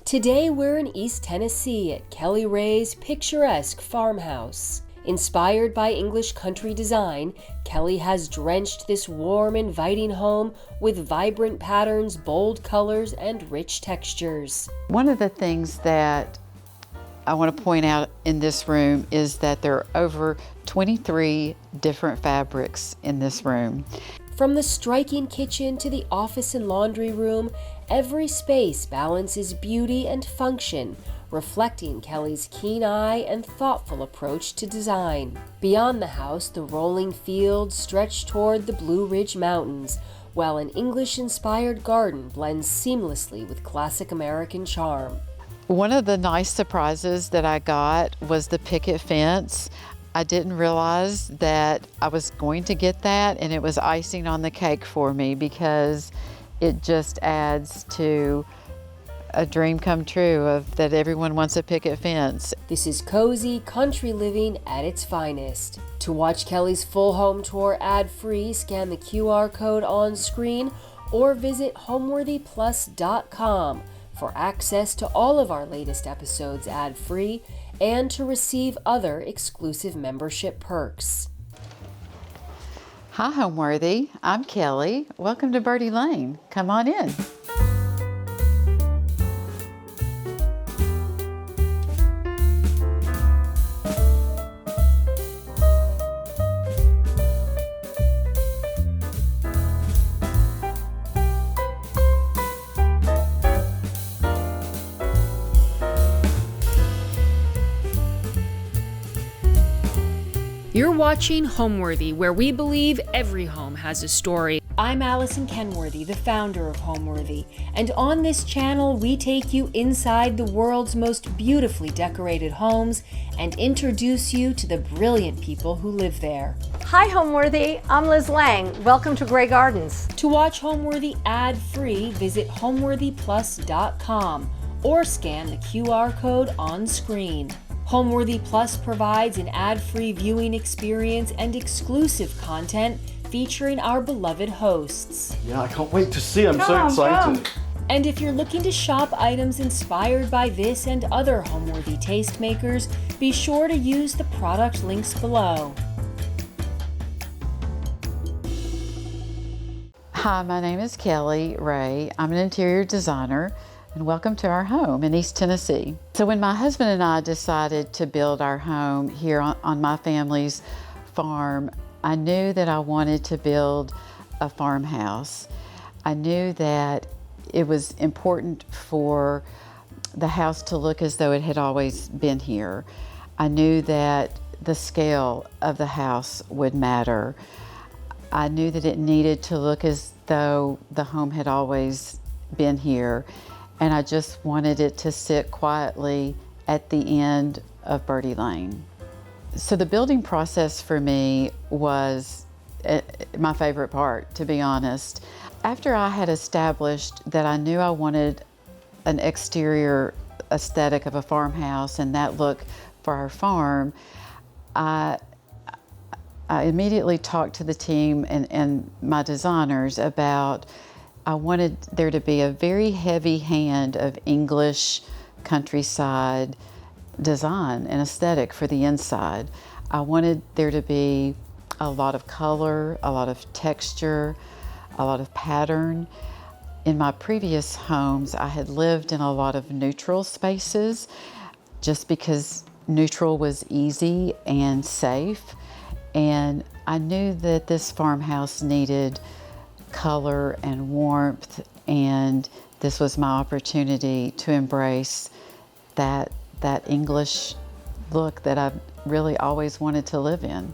Today we're in East Tennessee at Kelly Rhea's picturesque farmhouse. Inspired by English country design, Kelly has drenched this warm, inviting home with vibrant patterns, bold colors, and rich textures. One of the things that I want to point out in this room is that there are over 23 different fabrics in this room. From the striking kitchen to the office and laundry room, every space balances beauty and function, reflecting Kelly's keen eye and thoughtful approach to design. Beyond the house, the rolling fields stretch toward the Blue Ridge Mountains, while an English-inspired garden blends seamlessly with classic American charm. One of the nice surprises that I got was the picket fence. I didn't realize that I was going to get that, and it was icing on the cake for me because it just adds to a dream come true of that everyone wants a picket fence. This is cozy country living at its finest. To watch Kelly's full home tour ad-free, scan the QR code on screen or visit homeworthyplus.com for access to all of our latest episodes ad-free and to receive other exclusive membership perks. Hi, Homeworthy. I'm Kelly. Welcome to Birdie Lane. Come on in. You're watching Homeworthy, where we believe every home has a story. I'm Allison Kenworthy, the founder of Homeworthy, and on this channel we take you inside the world's most beautifully decorated homes and introduce you to the brilliant people who live there. Hi Homeworthy, I'm Liz Lang. Welcome to Grey Gardens. To watch Homeworthy ad-free, visit homeworthyplus.com or scan the QR code on screen. Homeworthy Plus provides an ad-free viewing experience and exclusive content featuring our beloved hosts. Yeah, I can't wait to see. I'm so excited. And if you're looking to shop items inspired by this and other Homeworthy tastemakers, be sure to use the product links below. Hi, my name is Kelly Rhea. I'm an interior designer, and welcome to our home in East Tennessee. So when my husband and I decided to build our home here on my family's farm, I knew that I wanted to build a farmhouse. I knew that it was important for the house to look as though it had always been here. I knew that the scale of the house would matter. I knew that it needed to look as though the home had always been here. And I just wanted it to sit quietly at the end of Birdie Lane. So the building process for me was my favorite part, to be honest. After I had established that I knew I wanted an exterior aesthetic of a farmhouse and that look for our farm, I immediately talked to the team and my designers about I wanted there to be a very heavy hand of English countryside design and aesthetic for the inside. I wanted there to be a lot of color, a lot of texture, a lot of pattern. In my previous homes, I had lived in a lot of neutral spaces just because neutral was easy and safe. And I knew that this farmhouse needed color and warmth, and this was my opportunity to embrace that English look that I've really always wanted to live in.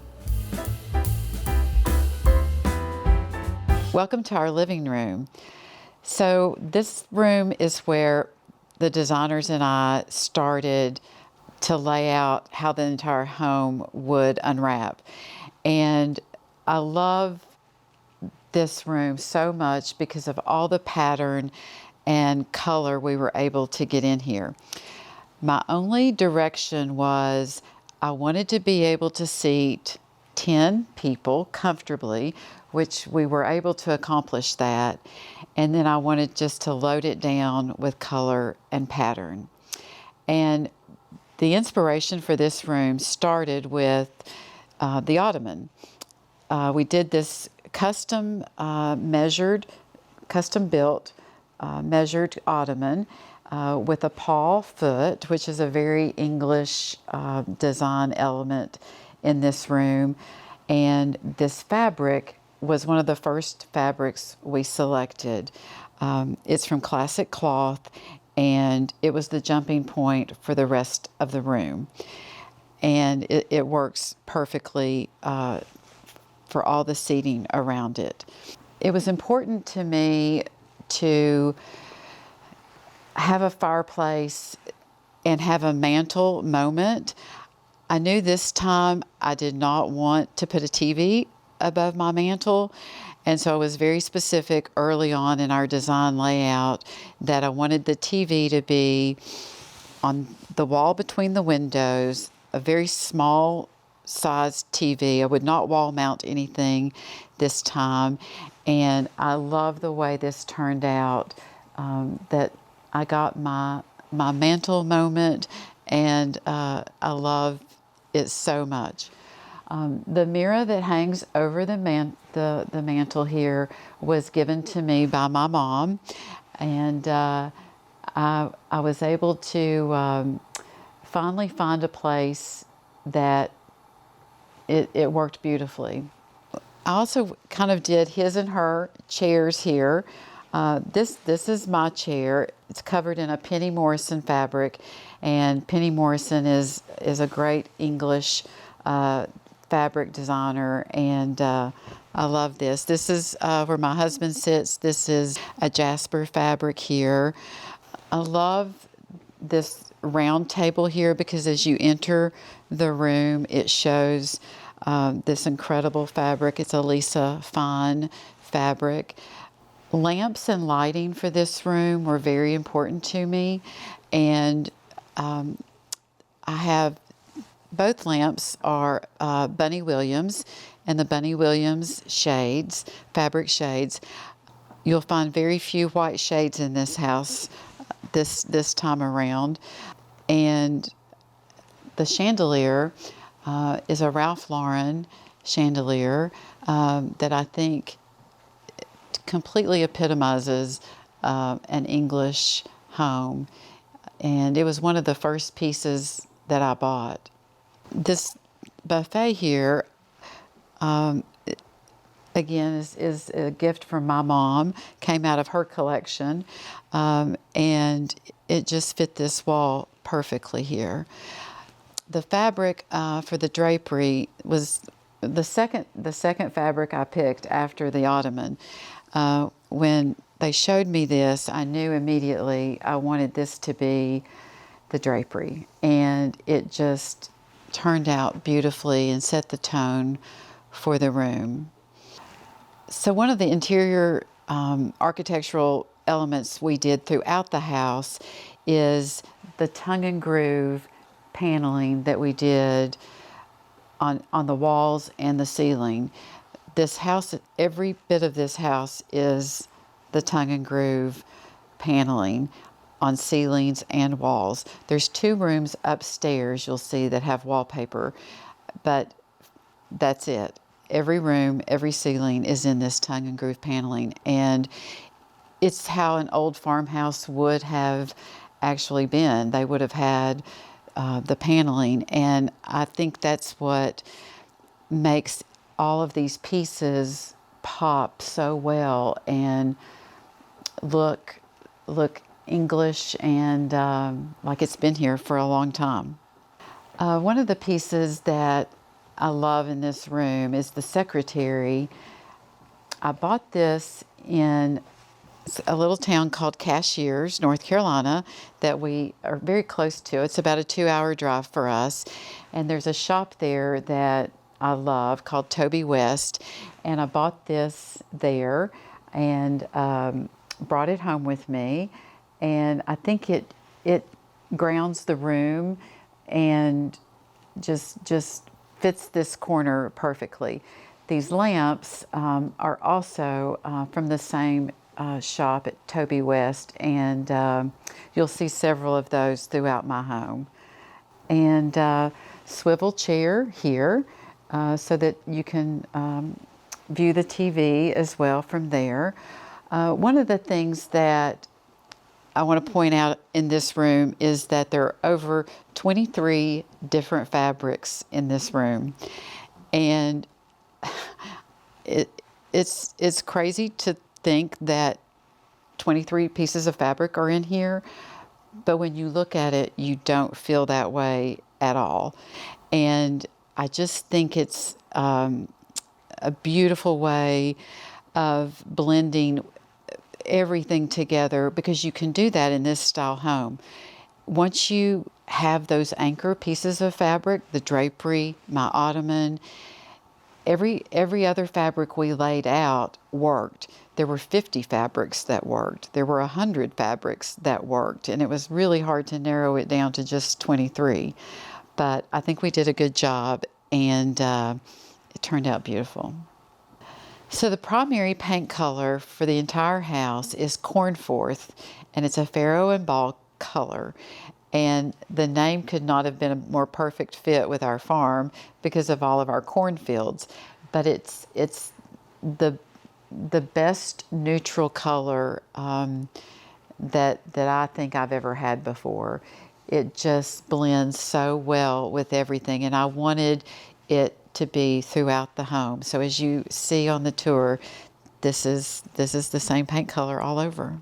Welcome to our living room. So this room is where the designers and I started to lay out how the entire home would unwrap. And I love this room so much because of all the pattern and color we were able to get in here. My only direction was I wanted to be able to seat 10 people comfortably, which we were able to accomplish that. and then I wanted just to load it down with color and pattern. And the inspiration for this room started with the ottoman. We did this custom built, measured ottoman with a paw foot, which is a very English design element in this room. And this fabric was one of the first fabrics we selected. It's from classic cloth, and it was the jumping point for the rest of the room. And it works perfectly for all the seating around it. It was important to me to have a fireplace and have a mantle moment. I knew this time I did not want to put a TV above my mantle, and so I was very specific early on in our design layout that I wanted the TV to be on the wall between the windows, a very small sized TV. I would not wall mount anything this time, and I love the way this turned out, that I got my mantle moment, and I love it so much. The mirror that hangs over the mantle here was given to me by my mom, and I was able to finally find a place that it worked beautifully. I also kind of did his and her chairs here. This is my chair. It's covered in a Penny Morrison fabric, and Penny Morrison is a great English fabric designer, and I love this. This is where my husband sits. This is a jasper fabric here. I love this round table here because as you enter the room, it shows this incredible fabric. It's a Lisa Fine fabric. Lamps and lighting for this room were very important to me, and I have both lamps are Bunny Williams and the Bunny Williams shades, fabric shades. You'll find very few white shades in this house this time around. And the chandelier is a Ralph Lauren chandelier that I think completely epitomizes an English home. And it was one of the first pieces that I bought. This buffet here, again, is a gift from my mom, came out of her collection, and it just fit this wall perfectly here. The fabric for the drapery was the second fabric I picked after the ottoman. When they showed me this, I knew immediately I wanted this to be the drapery, and it just turned out beautifully and set the tone for the room. So one of the interior architectural elements we did throughout the house is the tongue and groove paneling that we did on the walls and the ceiling. This house, every bit of this house is the tongue and groove paneling on ceilings and walls. There's 2 rooms upstairs you'll see that have wallpaper, but that's it. Every room, every ceiling is in this tongue and groove paneling, and it's how an old farmhouse would have actually been. They would have had the paneling, and I think that's what makes all of these pieces pop so well and look English and like it's been here for a long time. One of the pieces that I love in this room is the secretary. I bought this in a little town called Cashiers, North Carolina, that we are very close to. It's about a 2-hour drive for us, and there's a shop there that I love called Toby West, and I bought this there and brought it home with me, and I think it grounds the room and just fits this corner perfectly. These lamps are also from the same shop at Toby West, and you'll see several of those throughout my home. And swivel chair here so that you can view the TV as well from there. One of the things that I want to point out in this room is that there are over 23 different fabrics in this room. And it's crazy to think that 23 pieces of fabric are in here, but when you look at it, you don't feel that way at all. And I just think it's a beautiful way of blending everything together, because you can do that in this style home. Once you have those anchor pieces of fabric, the drapery, my ottoman, every other fabric we laid out worked. There were 50 fabrics that worked. There were 100 fabrics that worked, and it was really hard to narrow it down to just 23. But I think we did a good job, and it turned out beautiful. So the primary paint color for the entire house is Cornforth, and it's a farrow and ball color. And the name could not have been a more perfect fit with our farm because of all of our cornfields. But it's the best neutral color that I think I've ever had before. It just blends so well with everything, and I wanted it to be throughout the home. So as you see on the tour, this is the same paint color all over.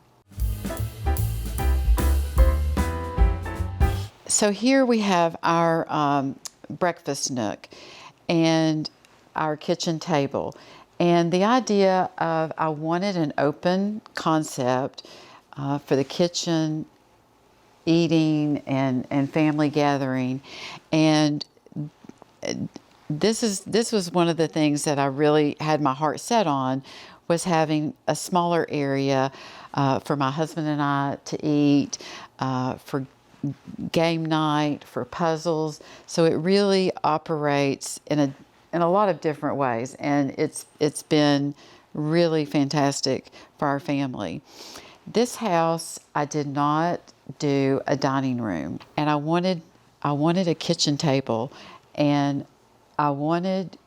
So here we have our breakfast nook and our kitchen table. And the idea of I wanted an open concept for the kitchen, eating, and family gathering. And this was one of the things that I really had my heart set on, was having a smaller area for my husband and I to eat, for game night, for puzzles. So it really operates in a lot of different ways, and it's been really fantastic for our family. This house, I did not do a dining room, and I wanted a kitchen table, and I wanted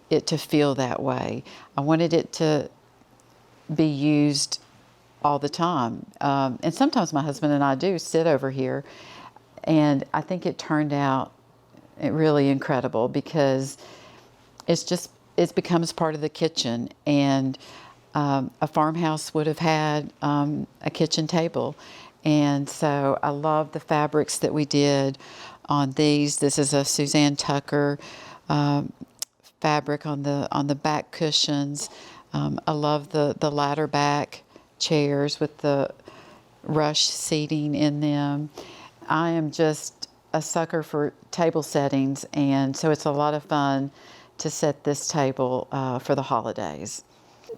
it to feel that way. I wanted it to be used all the time. And sometimes my husband and I do sit over here, and I think it turned out really incredible, because it becomes part of the kitchen. And a farmhouse would have had a kitchen table. And so I love the fabrics that we did on these. This is a Suzanne Tucker fabric on the back cushions. I love the ladder back chairs with the rush seating in them. I am just a sucker for table settings, and so it's a lot of fun to set this table for the holidays.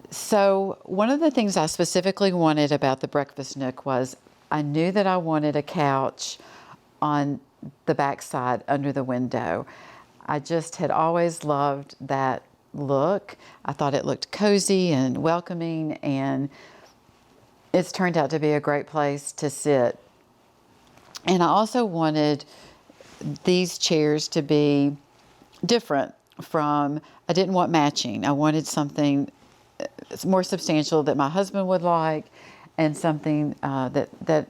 So one of the things I specifically wanted about the breakfast nook was I knew that I wanted a couch on the back side under the window. I just had always loved that look. I thought it looked cozy and welcoming, and it's turned out to be a great place to sit. And I also wanted these chairs to be different from, I didn't want matching. I wanted something more substantial that my husband would like, and something that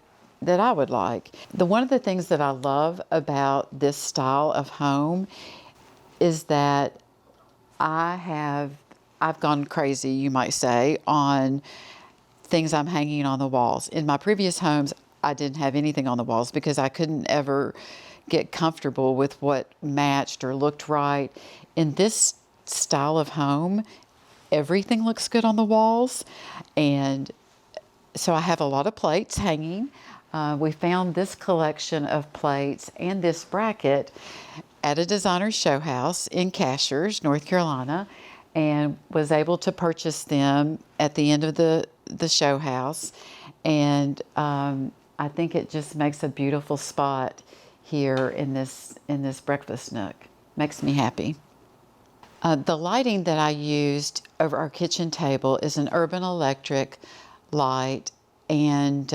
I would like. One of the things that I love about this style of home is that I've gone crazy, you might say, on things I'm hanging on the walls. In my previous homes, I didn't have anything on the walls because I couldn't ever get comfortable with what matched or looked right. In this style of home, everything looks good on the walls, and so I have a lot of plates hanging. We found this collection of plates and this bracket at a designer's show house in Cashers, North Carolina, and was able to purchase them at the end of the show house. And I think it just makes a beautiful spot here in this breakfast nook. Makes me happy. The lighting that I used over our kitchen table is an Urban Electric light, and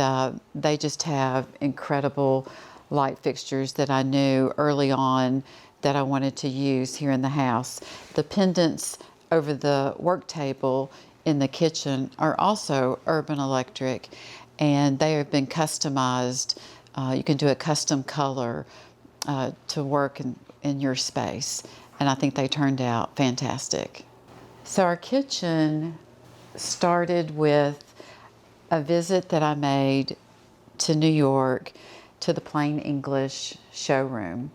they just have incredible light fixtures that I knew early on that I wanted to use here in the house. The pendants over the work table in the kitchen are also Urban Electric, and they have been customized. You can do a custom color to work in your space, and I think they turned out fantastic. So our kitchen started with a visit that I made to New York to the Plain English showroom,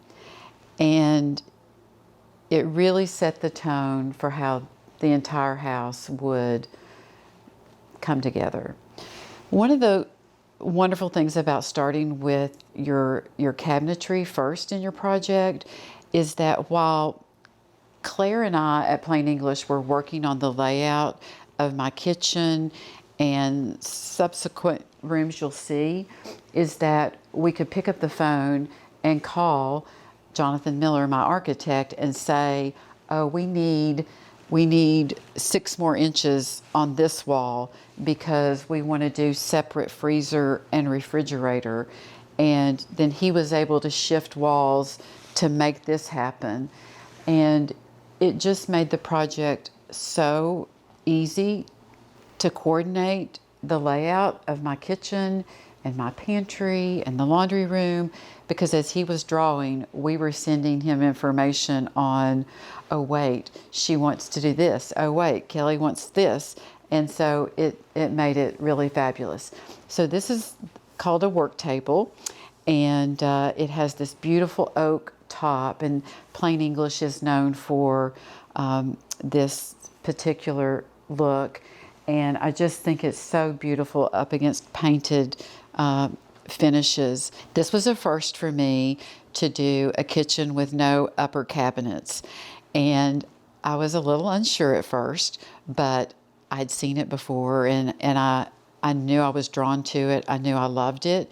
and it really set the tone for how the entire house would come together. One of the wonderful things about starting with your cabinetry first in your project is that while Claire and I at Plain English were working on the layout of my kitchen and subsequent rooms you'll see, is that we could pick up the phone and call Jonathan Miller, my architect, and say, oh, we need 6 more inches on this wall because we want to do separate freezer and refrigerator. And then he was able to shift walls to make this happen. And it just made the project so easy to coordinate the layout of my kitchen and my pantry and the laundry room, because as he was drawing, we were sending him information on, oh wait, she wants to do this. Oh wait, Kelly wants this. And so it made it really fabulous. So this is called a work table, and it has this beautiful oak top, and Plain English is known for this particular look. And I just think it's so beautiful up against painted finishes. This was a first for me to do a kitchen with no upper cabinets. And I was a little unsure at first, but I'd seen it before, and I knew I was drawn to it. I knew I loved it.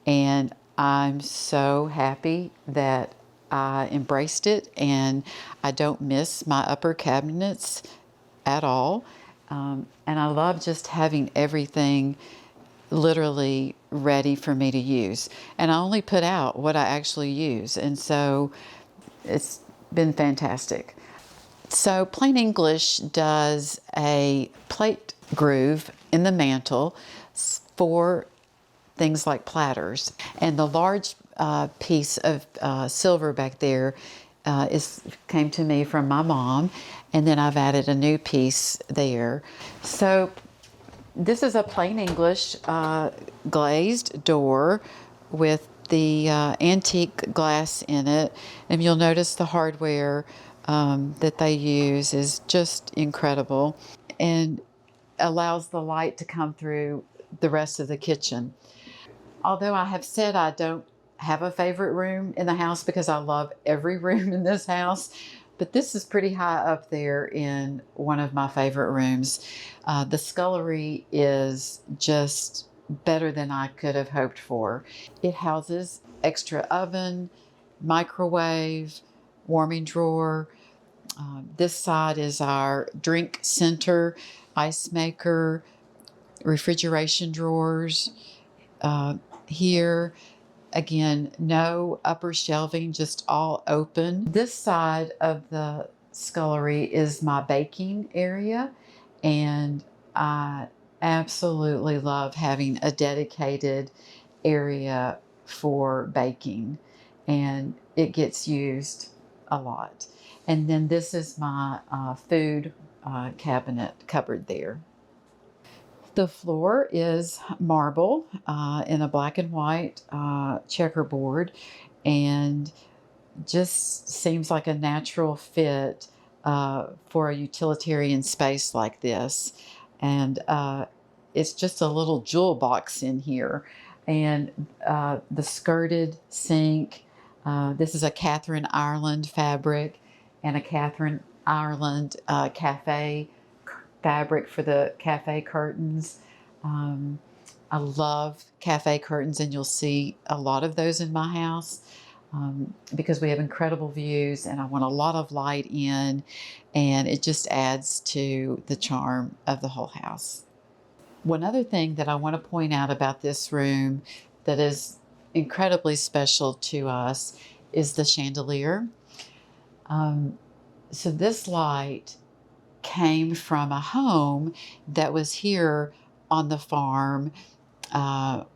And I'm so happy that I embraced it, and I don't miss my upper cabinets at all. And I love just having everything literally ready for me to use. And I only put out what I actually use. And so it's been fantastic. So Plain English does a plate groove in the mantle for things like platters. And the large piece of silver back there came to me from my mom, and then I've added a new piece there. So this is a Plain English glazed door with the antique glass in it, and you'll notice the hardware that they use is just incredible and allows the light to come through the rest of the kitchen. Although I have said I don't have a favorite room in the house because I love every room in this house, but this is pretty high up there in one of my favorite rooms. The scullery is just better than I could have hoped for. It houses extra oven, microwave, warming drawer. This side is our drink center, ice maker, refrigeration drawers. Here, again, no upper shelving, just all open. This side of the scullery is my baking area, and I absolutely love having a dedicated area for baking, and it gets used a lot. And then this is my food cabinet cupboard there. The floor is marble in a black and white checkerboard, and just seems like a natural fit for a utilitarian space like this. And it's just a little jewel box in here. And the skirted sink, this is a Catherine Ireland fabric and a Catherine Ireland cafe fabric for the cafe curtains. I love cafe curtains, and you'll see a lot of those in my house because we have incredible views, and I want a lot of light in, and it just adds to the charm of the whole house. One other thing that I want to point out about this room that is incredibly special to us is the chandelier. So this light came from a home that was here on the farm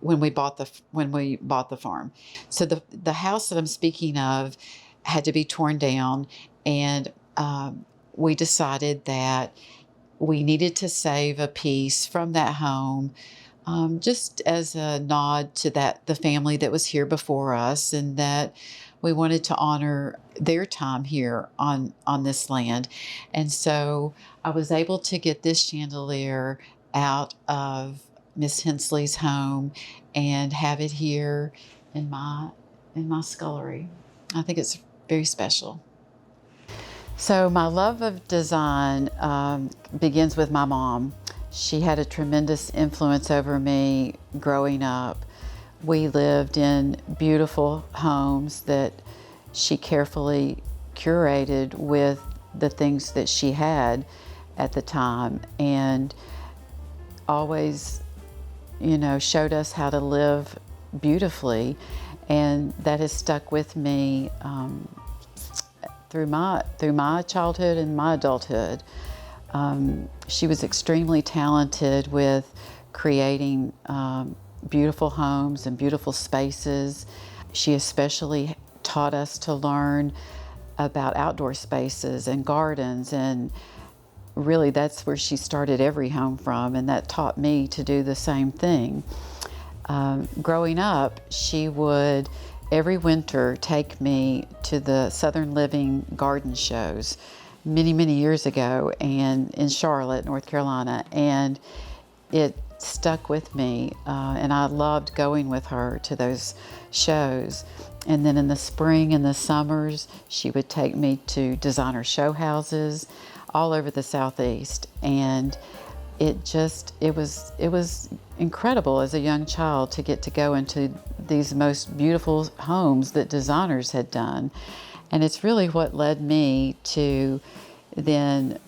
when we bought the farm. So the house that I'm speaking of had to be torn down, and we decided that we needed to save a piece from that home, just as a nod to the family that was here before us, and that we wanted to honor their time here on this land. And so I was able to get this chandelier out of Miss Hensley's home and have it here in my scullery. I think it's very special. So my love of design begins with my mom. She had a tremendous influence over me growing up. We lived in beautiful homes that she carefully curated with the things that she had at the time, and always, showed us how to live beautifully. And that has stuck with me through my childhood and my adulthood. She was extremely talented with creating beautiful homes and beautiful spaces. She especially taught us to learn about outdoor spaces and gardens, and really that's where she started every home from, and that taught me to do the same thing. Growing up, she would every winter take me to the Southern Living garden shows many, many years ago, and in Charlotte, North Carolina, and it stuck with me, and I loved going with her to those shows. And then in the spring and the summers, she would take me to designer show houses all over the Southeast, and it was incredible as a young child to get to go into these most beautiful homes that designers had done. And it's really what led me to then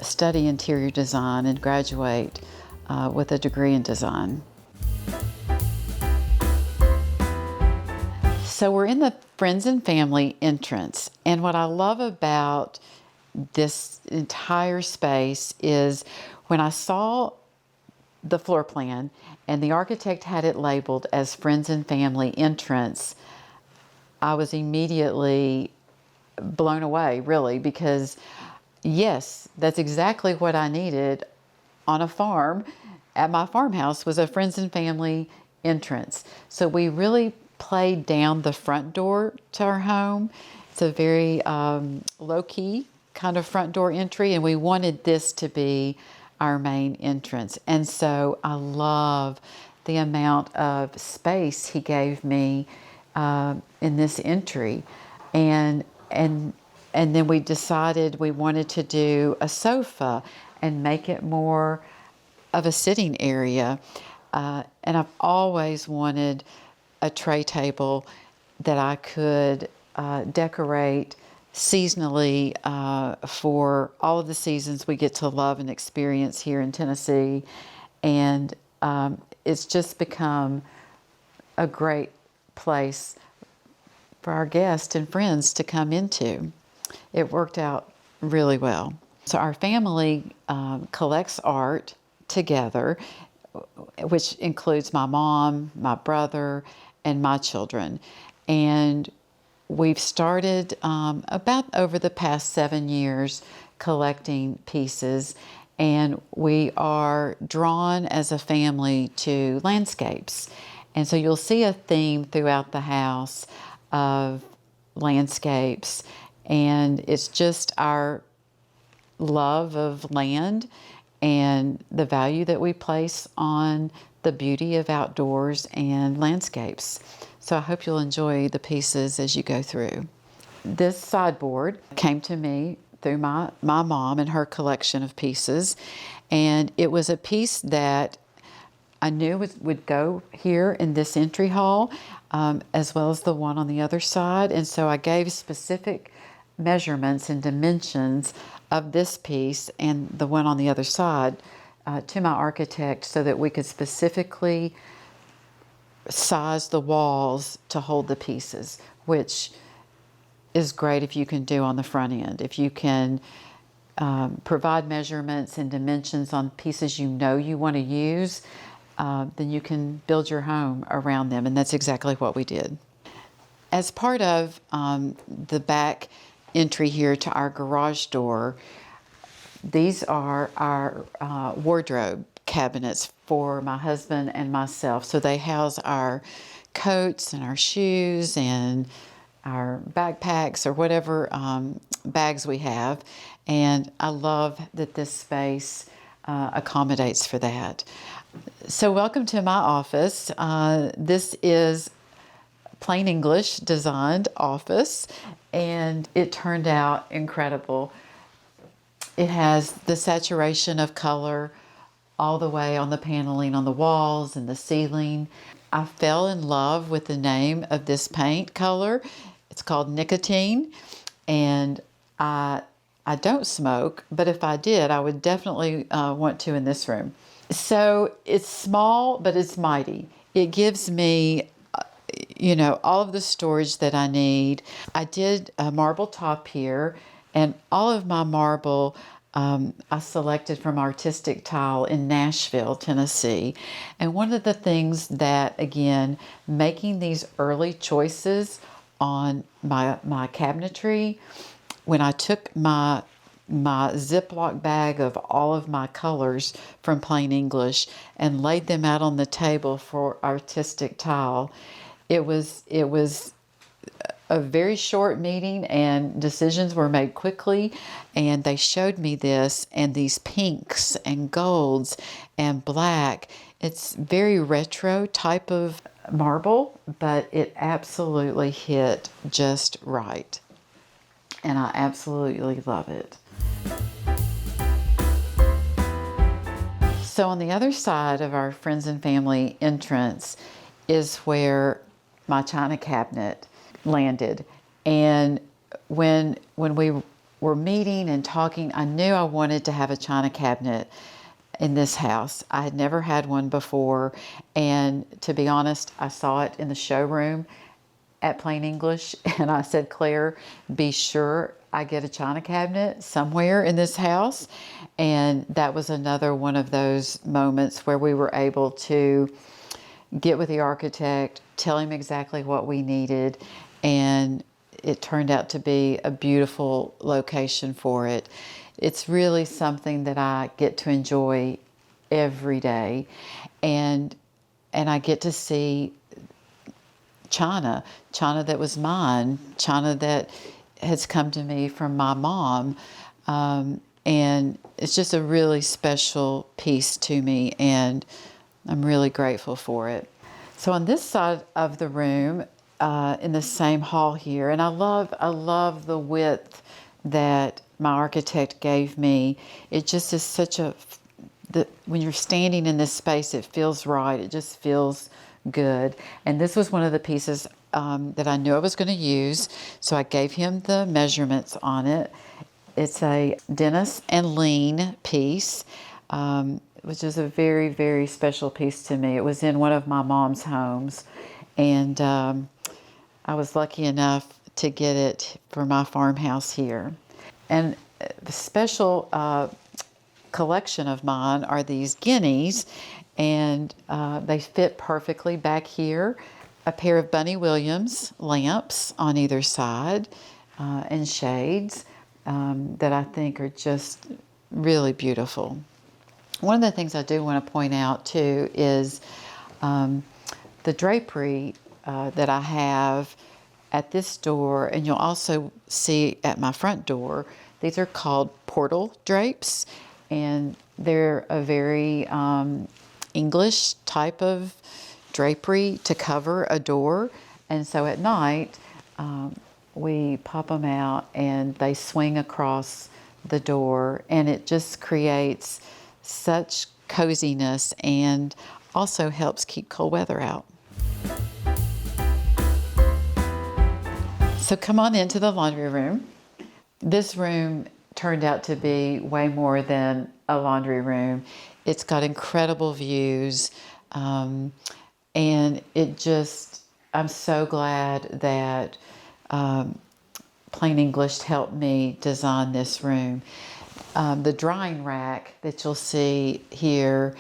study interior design and graduate with a degree in design. So we're in the friends and family entrance, and what I love about this entire space is when I saw the floor plan and the architect had it labeled as friends and family entrance, I was immediately blown away, really, because yes, that's exactly what I needed on a farm. At my farmhouse was a friends and family entrance. So we really played down the front door to our home. It's a very low-key kind of front door entry, and we wanted this to be our main entrance. And so I love the amount of space he gave me in this entry. And then we decided we wanted to do a sofa and make it more of a sitting area. And I've always wanted a tray table that I could decorate seasonally for all of the seasons we get to love and experience here in Tennessee. And it's just become a great place for our guests and friends to come into. It worked out really well. So our family collects art together, which includes my mom, my brother, and my children. And we've started about over the past 7 years collecting pieces, and we are drawn as a family to landscapes. And so you'll see a theme throughout the house of landscapes, and it's just our love of land and the value that we place on the beauty of outdoors and landscapes. So I hope you'll enjoy the pieces as you go through. This sideboard came to me through my mom and her collection of pieces, and it was a piece that I knew would go here in this entry hall, as well as the one on the other side. And so I gave specific measurements and dimensions of this piece and the one on the other side to my architect so that we could specifically size the walls to hold the pieces, which is great if you can do on the front end. If you can provide measurements and dimensions on pieces you know you want to use, then you can build your home around them, and that's exactly what we did. As part of the back entry here to our garage door, these are our wardrobe cabinets for my husband and myself. So they house our coats and our shoes and our backpacks or whatever bags we have. And I love that this space accommodates for that. So welcome to my office. This is plain English designed office, and it turned out incredible. It has the saturation of color all the way on the paneling on the walls and the ceiling. I fell in love with the name of this paint color. It's called nicotine, and I don't smoke, but if I did, I would definitely want to in this room. So it's small, but it's mighty. It gives me all of the storage that I need. I did a marble top here, and all of my marble I selected from Artistic Tile in Nashville, Tennessee. And one of the things that, again, making these early choices on my cabinetry, when I took my Ziploc bag of all of my colors from Plain English and laid them out on the table for Artistic Tile, it was a very short meeting, and decisions were made quickly, and they showed me this and these pinks and golds and black. It's very retro type of marble, but it absolutely hit just right, and I absolutely love it. So on the other side of our friends and family entrance is where my china cabinet landed. And when we were meeting and talking, I knew I wanted to have a china cabinet in this house. I had never had one before, and to be honest, I saw it in the showroom at Plain English, and I said, Claire, be sure I get a china cabinet somewhere in this house. And that was another one of those moments where we were able to get with the architect, tell him exactly what we needed, and it turned out to be a beautiful location for it. It's really something that I get to enjoy every day, and I get to see china that was mine, china that has come to me from my mom, and it's just a really special piece to me, and I'm really grateful for it. So on this side of the room, in the same hall here, and I love the width that my architect gave me. It just is such when you're standing in this space, it feels right. It just feels good. And this was one of the pieces that I knew I was going to use, so I gave him the measurements on it. It's a Dennis and Lean piece, which is a very, very special piece to me. It was in one of my mom's homes, and I was lucky enough to get it for my farmhouse here. And the special collection of mine are these guineas, and they fit perfectly back here. A pair of Bunny Williams lamps on either side, and shades that I think are just really beautiful. One of the things I do want to point out too is the drapery that I have at this door, and you'll also see at my front door. These are called portal drapes, and they're a very English type of drapery to cover a door. And so at night, we pop them out and they swing across the door, and it just creates such coziness and also helps keep cold weather out. So come on into the laundry room. This room turned out to be way more than a a laundry room. It's got incredible views, and I'm so glad that Plain English helped me design this room. The drying rack that you'll see here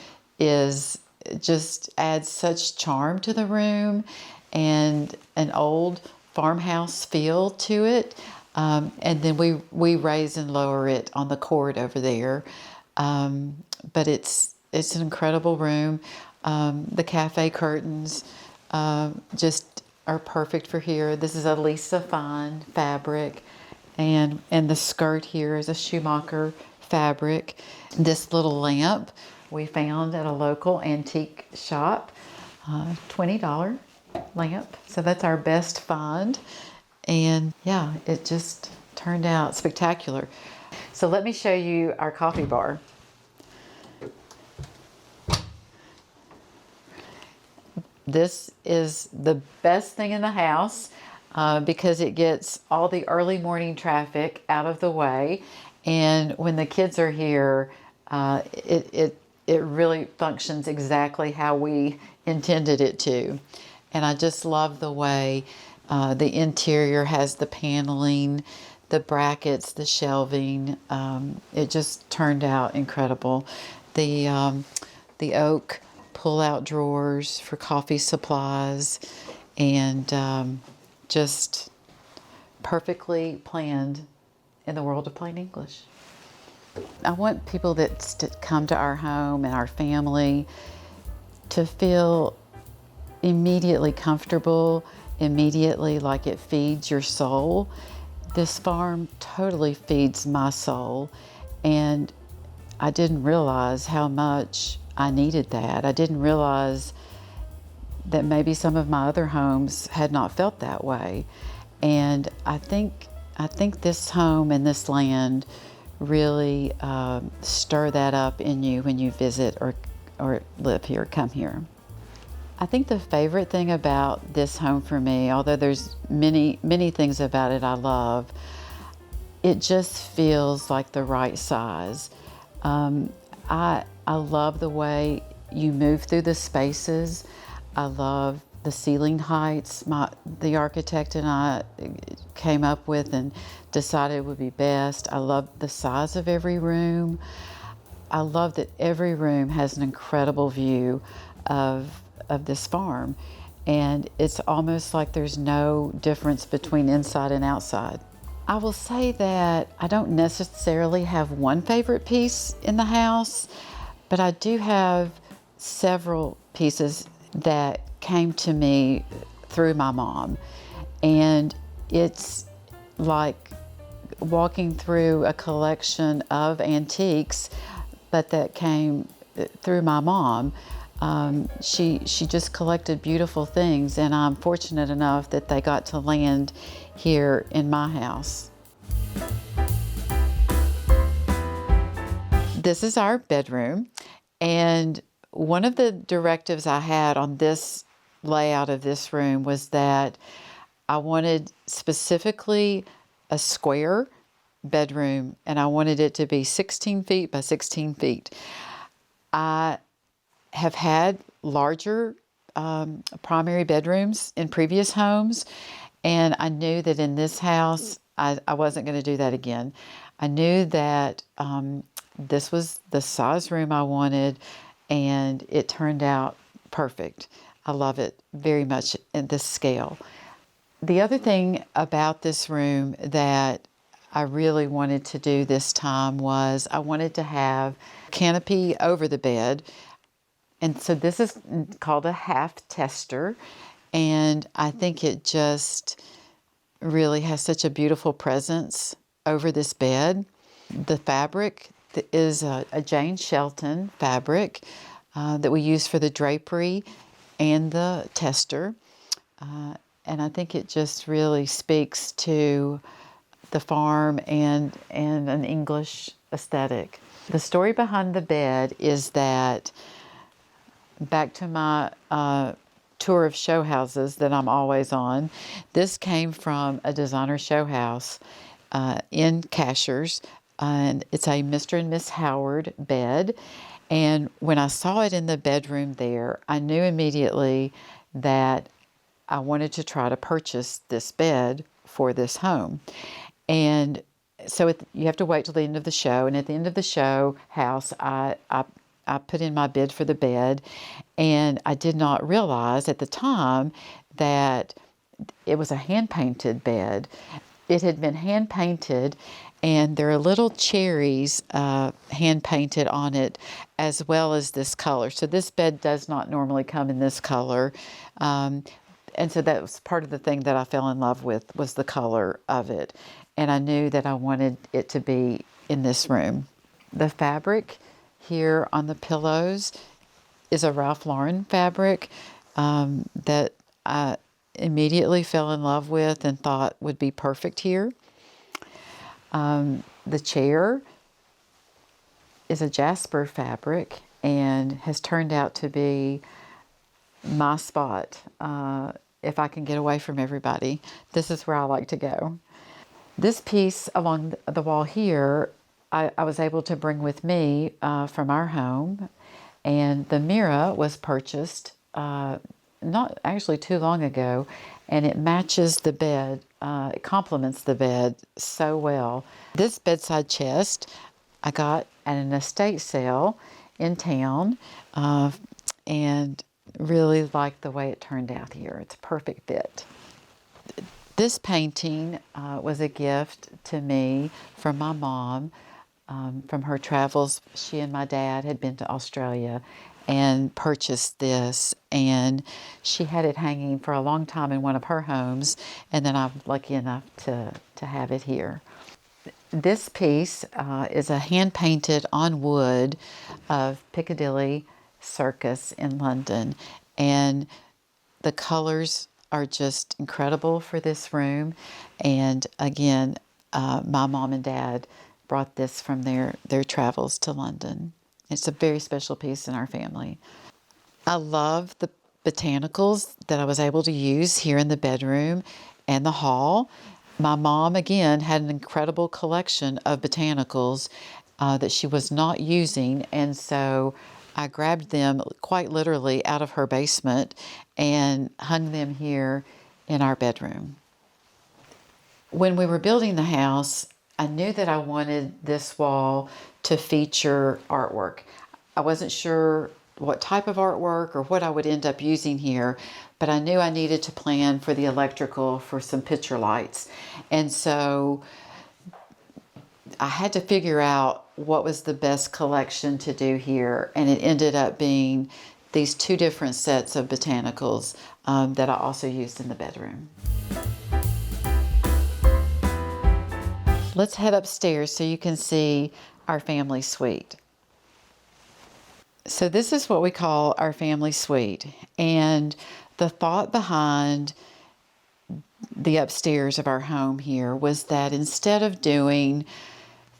just adds such charm to the room and an old farmhouse feel to it. And then we raise and lower it on the cord over there. But it's an incredible room. The cafe curtains just are perfect for here. This is a Lisa Fine fabric, and the skirt here is a Schumacher fabric. This little lamp we found at a local antique shop, $20 lamp. So that's our best find. And yeah, it just turned out spectacular. So let me show you our coffee bar. This is the best thing in the house because it gets all the early morning traffic out of the way. And when the kids are here, it really functions exactly how we intended it to. And I just love the way the interior has the paneling, the brackets, the shelving. It just turned out incredible. The oak pull-out drawers for coffee supplies, and just perfectly planned in the world of plain English. I want people that come to our home and our family to feel immediately comfortable, immediately like it feeds your soul. This farm totally feeds my soul, and I didn't realize how much I needed that. I didn't realize that maybe some of my other homes had not felt that way. And I think this home and this land really stir that up in you when you visit or live here, come here. I think the favorite thing about this home for me, although there's many things about it I love, it just feels like the right size. I love the way you move through the spaces. I love the ceiling heights the architect and I came up with and decided would be best. I love the size of every room. I love that every room has an incredible view of this farm, and it's almost like there's no difference between inside and outside. I will say that I don't necessarily have one favorite piece in the house, but I do have several pieces that came to me through my mom. And it's like walking through a collection of antiques, but that came through my mom. She just collected beautiful things, and I'm fortunate enough that they got to land here in my house. This is our bedroom, and one of the directives I had on this layout of this room was that I wanted specifically a square bedroom, and I wanted it to be 16 feet by 16 feet. I have had larger primary bedrooms in previous homes, and I knew that in this house I wasn't going to do that again. I knew that this was the size room I wanted, and it turned out perfect. I love it very much in this scale. The other thing about this room that I really wanted to do this time was I wanted to have canopy over the bed. And so this is called a half tester, and I think it just really has such a beautiful presence over this bed. The fabric is a Jane Shelton fabric that we use for the drapery and the tester, and I think it just really speaks to the farm and an English aesthetic. The story behind the bed is that, back to my tour of show houses that I'm always on, this came from a designer show house in Cashers and it's a Mr. and Miss Howard bed. And when I saw it in the bedroom there, I knew immediately that I wanted to try to purchase this bed for this home. And so you have to wait till the end of the show. And at the end of the show house, I put in my bid for the bed. And I did not realize at the time that it was a hand-painted bed. It had been hand-painted, and there are little cherries hand-painted on it, as well as this color. So this bed does not normally come in this color. And so that was part of the thing that I fell in love with, was the color of it. And I knew that I wanted it to be in this room. The fabric here on the pillows is a Ralph Lauren fabric that I immediately fell in love with and thought would be perfect here. The chair is a jasper fabric and has turned out to be my spot. If I can get away from everybody, this is where I like to go. This piece along the wall here, I was able to bring with me from our home, and the mirror was purchased not actually too long ago, and it matches the bed. It complements the bed so well. This bedside chest I got at an estate sale in town, and really liked the way it turned out here. It's a perfect fit. This painting was a gift to me from my mom, from her travels. She and my dad had been to Australia and purchased this, and she had it hanging for a long time in one of her homes, and then I'm lucky enough to have it here. This piece is a hand-painted on wood of Piccadilly Circus in London, and the colors are just incredible for this room. And again, my mom and dad brought this from their travels to London. It's a very special piece in our family. I love the botanicals that I was able to use here in the bedroom and the hall. My mom, again, had an incredible collection of botanicals that she was not using, and so I grabbed them quite literally out of her basement and hung them here in our bedroom. When we were building the house, I knew that I wanted this wall to feature artwork. I wasn't sure what type of artwork or what I would end up using here, but I knew I needed to plan for the electrical for some picture lights. And so I had to figure out what was the best collection to do here, and it ended up being these two different sets of botanicals that I also used in the bedroom. Let's head upstairs so you can see our family suite. So this is what we call our family suite, and the thought behind the upstairs of our home here was that instead of doing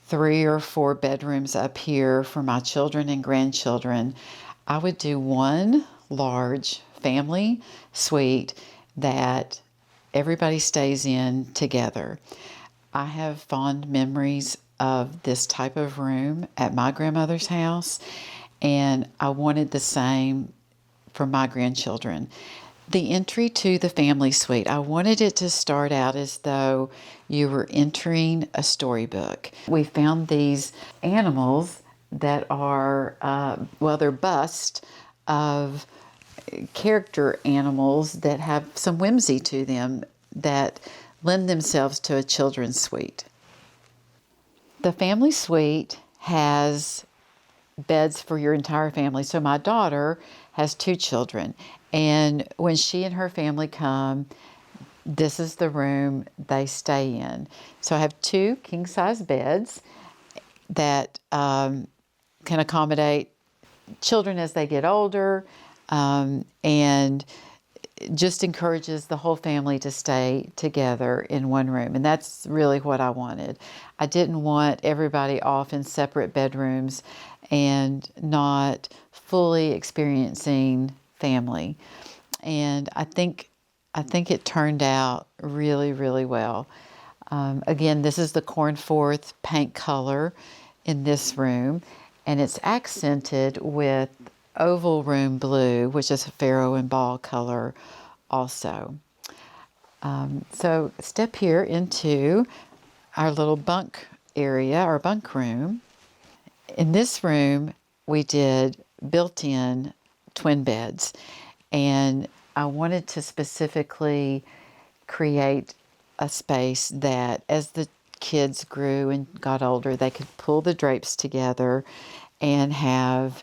3 or 4 bedrooms up here for my children and grandchildren, I would do one large family suite that everybody stays in together. I have fond memories of this type of room at my grandmother's house, and I wanted the same for my grandchildren. The entry to the family suite, I wanted it to start out as though you were entering a storybook. We found these animals that are, they're busts of character animals that have some whimsy to them that lend themselves to a children's suite. The family suite has beds for your entire family. So my daughter has 2 children, and when she and her family come, this is the room they stay in. So I have 2 king-size beds that can accommodate children as they get older, and just encourages the whole family to stay together in one room. And that's really what I wanted. I didn't want everybody off in separate bedrooms and not fully experiencing family. And I think it turned out really, really well. Again, this is the cornforth paint color in this room, and it's accented with oval room blue, which is a faro and ball color also. So step here into our little bunk area, our bunk room. In this room, we did built-in twin beds, and I wanted to specifically create a space that as the kids grew and got older, they could pull the drapes together and have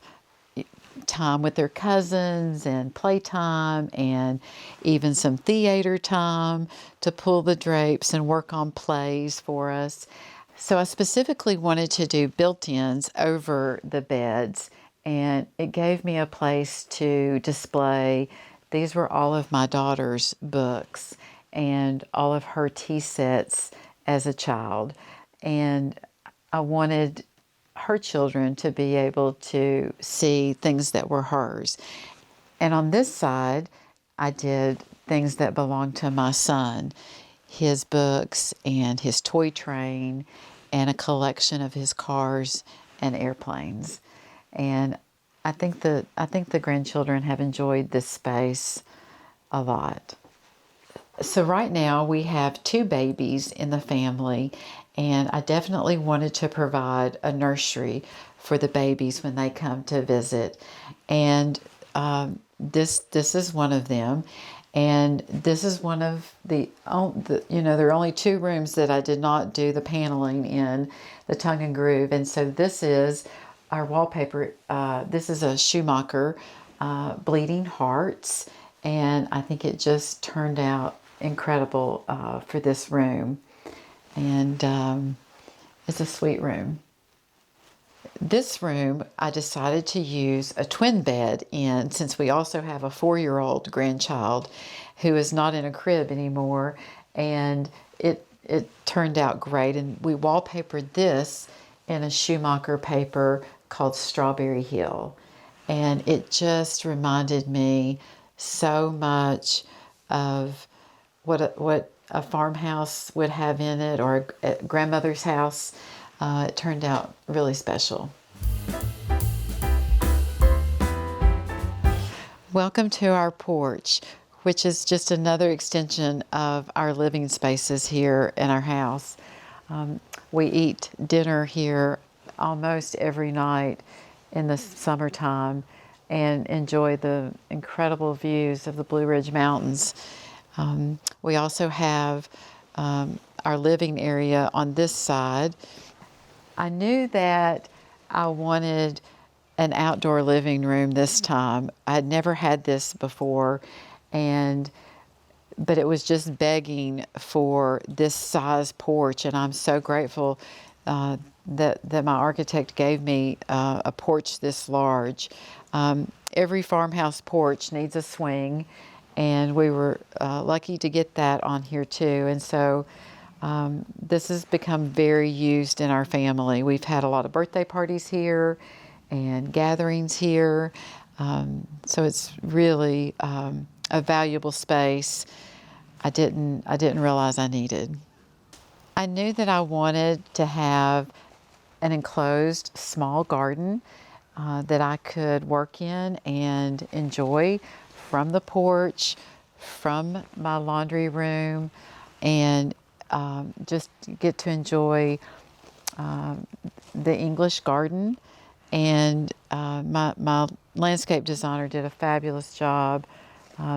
time with their cousins and playtime and even some theater time to pull the drapes and work on plays for us. So I specifically wanted to do built-ins over the beds, and it gave me a place to display. These were all of my daughter's books and all of her tea sets as a child. And I wanted her children to be able to see things that were hers. And on this side, I did things that belonged to my son, his books and his toy train and a collection of his cars and airplanes. And I think the grandchildren have enjoyed this space a lot. So right now we have 2 babies in the family, and I definitely wanted to provide a nursery for the babies when they come to visit. And this is one of them. And this is one of there are only 2 rooms that I did not do the paneling in, the tongue and groove. And so this is our wallpaper. This is a Schumacher Bleeding Hearts. And I think it just turned out incredible for this room. And it's a sweet room. This room, I decided to use a twin bed in, since we also have a 4-year-old grandchild who is not in a crib anymore, and it turned out great. And we wallpapered this in a Schumacher paper called Strawberry Hill, and it just reminded me so much of what a farmhouse would have in it, or a grandmother's house. It turned out really special. Welcome to our porch, which is just another extension of our living spaces here in our house. We eat dinner here almost every night in the summertime and enjoy the incredible views of the Blue Ridge Mountains. We also have our living area on this side. I knew that I wanted an outdoor living room this time. I had never had this before, but it was just begging for this size porch, and I'm so grateful that my architect gave me a porch this large. Every farmhouse porch needs a swing, and we were lucky to get that on here too. And so this has become very used in our family. We've had a lot of birthday parties here and gatherings here. So it's really a valuable space I didn't realize I needed. I knew that I wanted to have an enclosed small garden that I could work in and enjoy from the porch, from my laundry room, and just get to enjoy the English garden. And my landscape designer did a fabulous job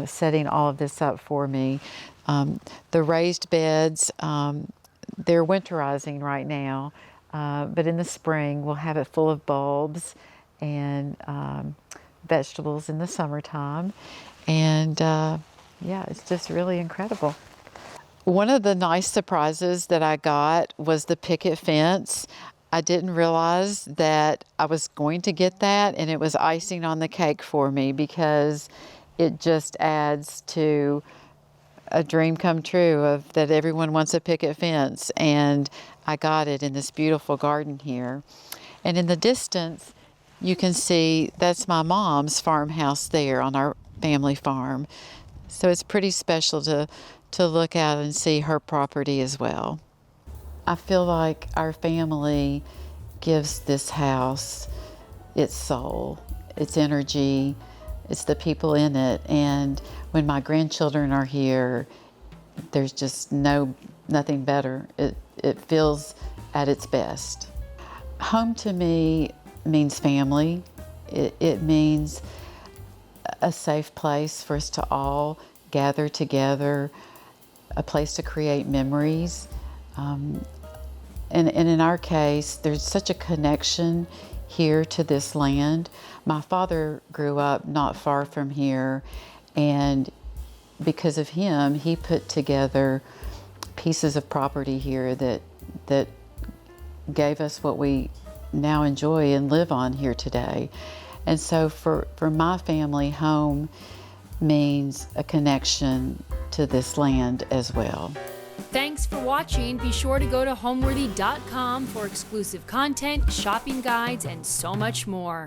setting all of this up for me. The raised beds, they're winterizing right now, but in the spring we'll have it full of bulbs and vegetables in the summertime. And yeah, it's just really incredible. One of the nice surprises that I got was the picket fence. I didn't realize that I was going to get that, and it was icing on the cake for me, because it just adds to a dream come true of that everyone wants a picket fence, and I got it in this beautiful garden here. And in the distance, you can see that's my mom's farmhouse there on our family farm. So it's pretty special to look out and see her property as well. I feel like our family gives this house its soul, its energy, it's the people in it. And when my grandchildren are here, there's just nothing better. It feels at its best. Home to me means family. It means a safe place for us to all gather together, a place to create memories. And in our case, there's such a connection here to this land. My father grew up not far from here, and because of him, he put together pieces of property here that gave us what we now enjoy and live on here today. And so for my family, home means a connection to this land as well. Thanks for watching. Be sure to go to homeworthy.com for exclusive content, shopping guides, and so much more.